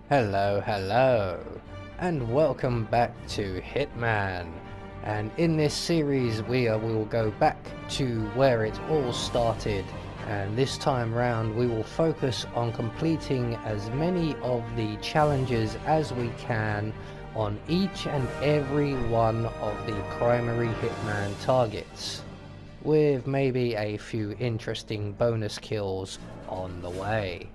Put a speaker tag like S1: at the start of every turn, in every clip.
S1: Hello, and welcome back to Hitman. And in this series we will go back to where it all started, and this time round we will focus on completing as many of the challenges as we can on each and every one of the primary Hitman targets, with maybe a few interesting bonus kills on the way.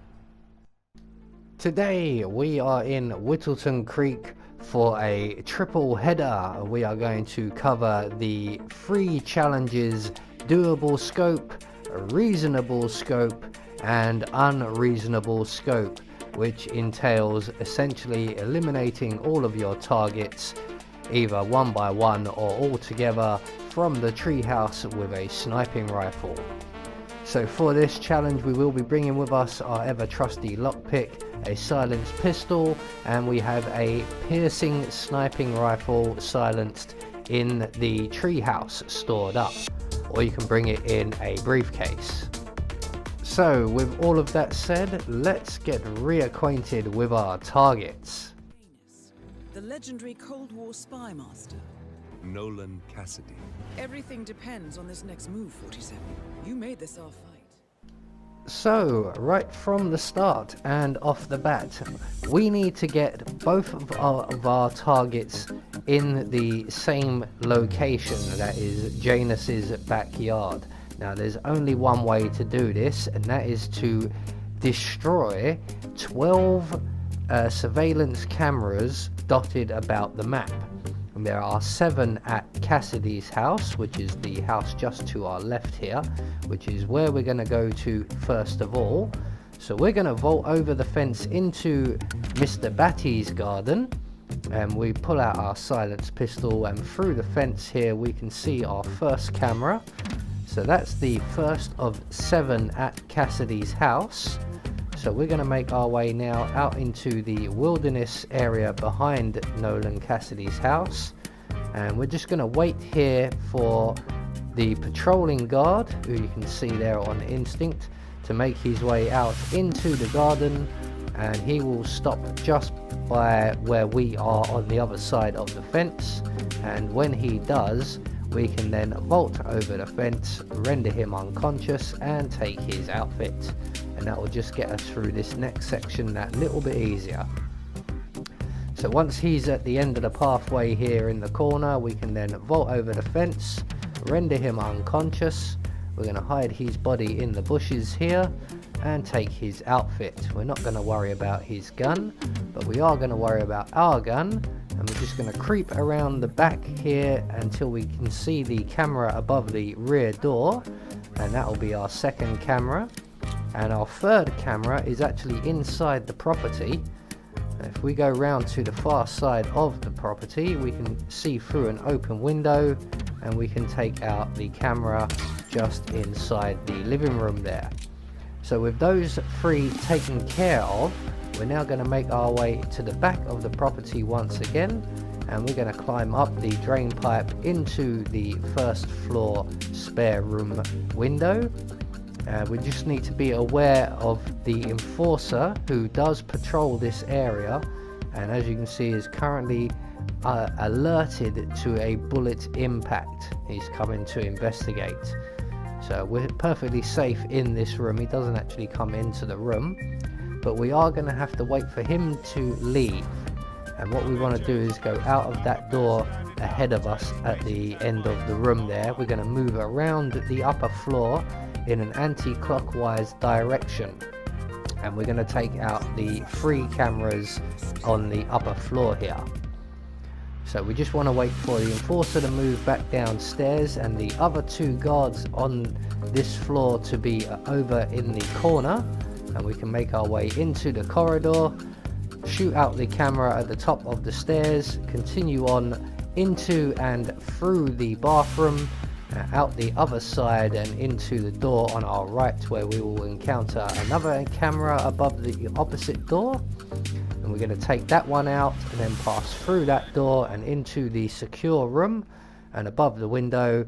S1: Today we are in Whittleton Creek for a triple header. We are going to cover the 3 challenges: doable scope, reasonable scope, and unreasonable scope, which entails essentially eliminating all of your targets either one by one or all together from the treehouse with a sniping rifle. So for this challenge we will be bringing with us our ever trusty lockpick, a silenced pistol, and we have a piercing sniping rifle silenced in the treehouse stored up, or you can bring it in a briefcase. So with all of that said, let's get reacquainted with our targets.
S2: The legendary Cold War spy master,
S3: Nolan Cassidy.
S2: everything depends on this next move, 47. You made this our fight.
S1: So, right from the start and off the bat, we need to get both of our targets in the same location, that is Janus's backyard. Now there's only one way to do this, and that is to destroy 12 surveillance cameras dotted about the map. And there are 7 at Cassidy's house, which is the house just to our left here, which is where we're going to go to first of all. So we're going to vault over the fence into Mr. Batty's garden, and we pull out our silenced pistol, and through the fence here we can see our first camera. So that's the first of 7 at Cassidy's house. So we're going to make our way now out into the wilderness area behind Nolan Cassidy's house, and we're just going to wait here for the patrolling guard, who you can see there on instinct, to make his way out into the garden, and he will stop just by where we are on the other side of the fence, and when he does we can then vault over the fence, render him unconscious, and take his outfit. And that will just get us through this next section that little bit easier. So once he's at the end of the pathway here in the corner, we can then vault over the fence, render him unconscious. We're going to hide his body in the bushes here and take his outfit. We're not going to worry about his gun, but we are going to worry about our gun. And we're just going to creep around the back here until we can see the camera above the rear door, and that will be our second camera. And our third camera is actually inside the property. If we go round to the far side of the property, we can see through an open window, and we can take out the camera just inside the living room there. So with those 3 taken care of, we're now going to make our way to the back of the property once again, and we're going to climb up the drain pipe into the first floor spare room window. We just need to be aware of the enforcer who does patrol this area, and as you can see is currently alerted to a bullet impact. He's coming to investigate. So we're perfectly safe in this room. He doesn't actually come into the room, but we are going to have to wait for him to leave. And what we want to do is go out of that door ahead of us at the end of the room there. We're going to move around the upper floor in an anti-clockwise direction, and we're going to take out the 3 cameras on the upper floor here. So we just want to wait for the enforcer to move back downstairs and the other 2 guards on this floor to be over in the corner, and we can make our way into the corridor, shoot out the camera at the top of the stairs, continue on into and through the bathroom, out the other side and into the door on our right, where we will encounter another camera above the opposite door, and we're going to take that one out and then pass through that door and into the secure room, and above the window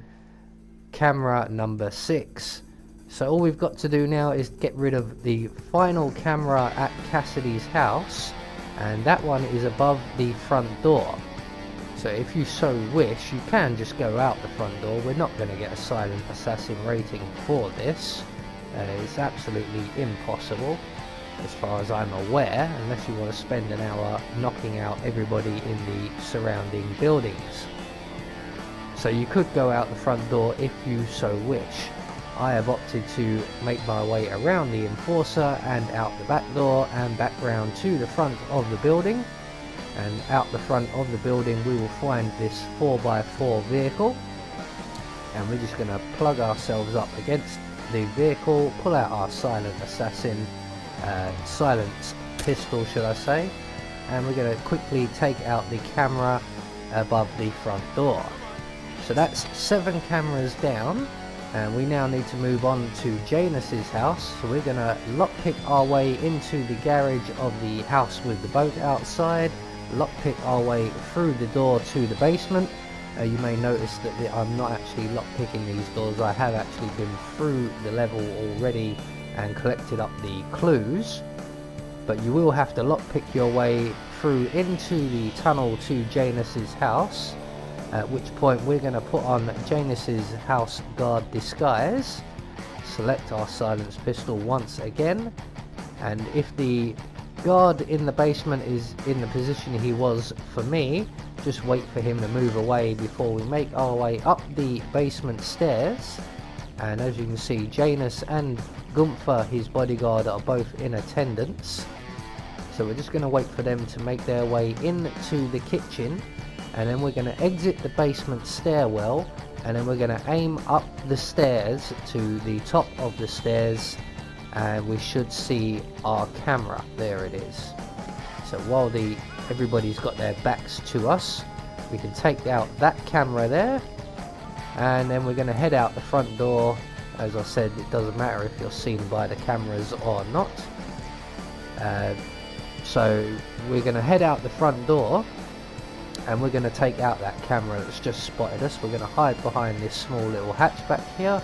S1: camera number 6. So all we've got to do now is get rid of the final camera at Cassidy's house, and that one is above the front door. So if you so wish, you can just go out the front door. We're not going to get a silent assassin rating for this. It's absolutely impossible as far as I'm aware, unless you want to spend an hour knocking out everybody in the surrounding buildings. So you could go out the front door if you so wish. I have opted to make my way around the enforcer and out the back door and back round to the front of the building. And out the front of the building we will find this 4x4 vehicle, and we're just going to plug ourselves up against the vehicle, pull out our silent assassin, silent pistol should I say, and we're going to quickly take out the camera above the front door. So that's 7 cameras down, and we now need to move on to Janus's house. So we're going to lockpick our way into the garage of the house with the boat outside, lockpick our way through the door to the basement. You may notice that I'm not actually lockpicking these doors. I have actually been through the level already and collected up the clues, but you will have to lockpick your way through into the tunnel to Janus's house, at which point we're going to put on Janus's house guard disguise, select our silenced pistol once again, and if the guard in the basement is in the position he was for me, just wait for him to move away before we make our way up the basement stairs. And as you can see, Janus and Gunther, his bodyguard, are both in attendance, so we're just going to wait for them to make their way into the kitchen, and then we're going to exit the basement stairwell, and then we're going to aim up the stairs to the top of the stairs, and we should see our camera. There it is. So while everybody's got their backs to us, we can take out that camera there, and then we're going to head out the front door. As I said, it doesn't matter if you're seen by the cameras or not. So we're going to head out the front door, and we're going to take out that camera that's just spotted us. We're going to hide behind this small little hatchback here,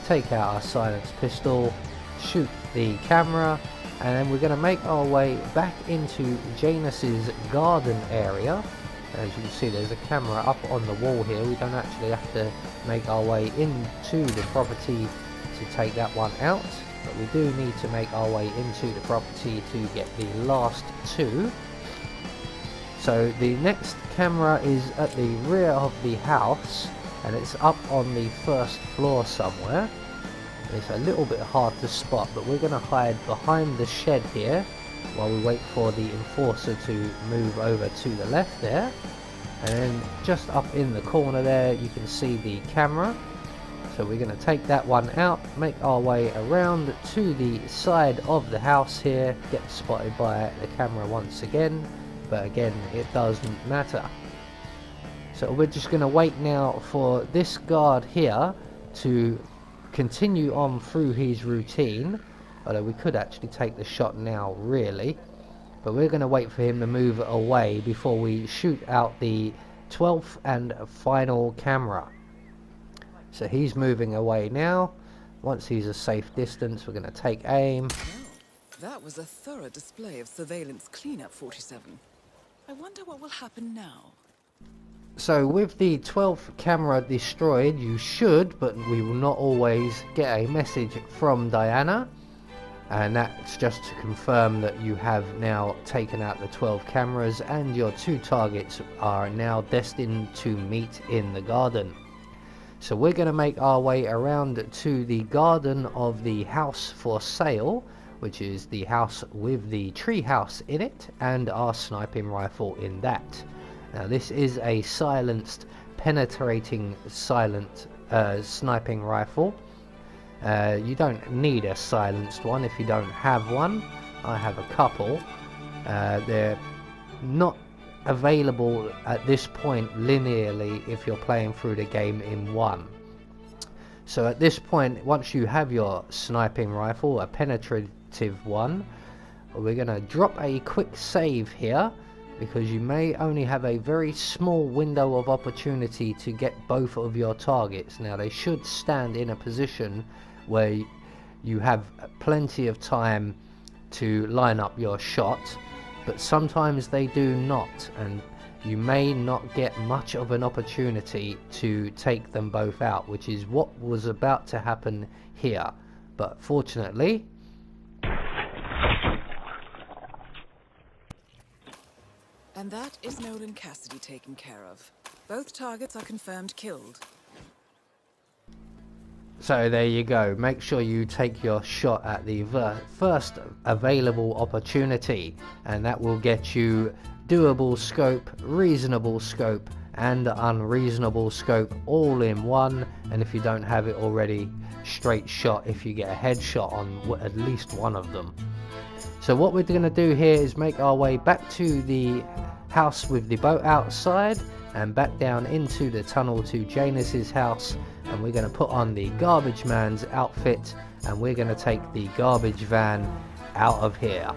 S1: take out our silenced pistol, shoot the camera, and then we're going to make our way back into Janus's garden area. As you can see, there's a camera up on the wall here. We don't actually have to make our way into the property to take that one out, but we do need to make our way into the property to get the last 2. So the next camera is at the rear of the house, and it's up on the first floor somewhere. It's a little bit hard to spot, but we're going to hide behind the shed here while we wait for the enforcer to move over to the left there. And then just up in the corner there you can see the camera. So we're going to take that one out, make our way around to the side of the house here, get spotted by the camera once again, but again it doesn't matter. So we're just going to wait now for this guard here to continue on through his routine, although we could actually take the shot now really, but we're going to wait for him to move away before we shoot out the 12th and final camera. So he's moving away now. Once he's a safe distance, we're going to take aim.
S2: Well, that was a thorough display of surveillance cleanup, 47. I wonder what will happen now.
S1: So with the 12th camera destroyed, you should, but we will not always, get a message from Diana, and that's just to confirm that you have now taken out the 12 cameras and your 2 targets are now destined to meet in the garden. So we're going to make our way around to the garden of the house for sale, which is the house with the tree house in it and our sniping rifle in that. Now this is a silenced, penetrating, silent sniping rifle. You don't need a silenced one if you don't have one. I have a couple. They're not available at this point linearly if you're playing through the game in one. So at this point, once you have your sniping rifle, a penetrative one, we're going to drop a quick save here, because you may only have a very small window of opportunity to get both of your targets. Now they should stand in a position where you have plenty of time to line up your shot, but sometimes they do not, and you may not get much of an opportunity to take them both out, which is what was about to happen here. But fortunately,
S2: And that is Nolan Cassidy taken care of. Both targets are confirmed killed.
S1: so there you go. Make sure you take your shot at the first available opportunity, and that will get you doable scope, reasonable scope, and unreasonable scope all in one. And if you don't have it already, straight shot if you get a headshot on at least one of them. So what we're going to do here is make our way back to the house with the boat outside and back down into the tunnel to Janus's house, and we're going to put on the garbage man's outfit, and we're going to take the garbage van out of here.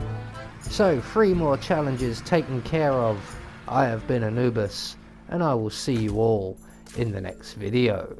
S1: So 3 more challenges taken care of. I have been Anubis, and I will see you all in the next video.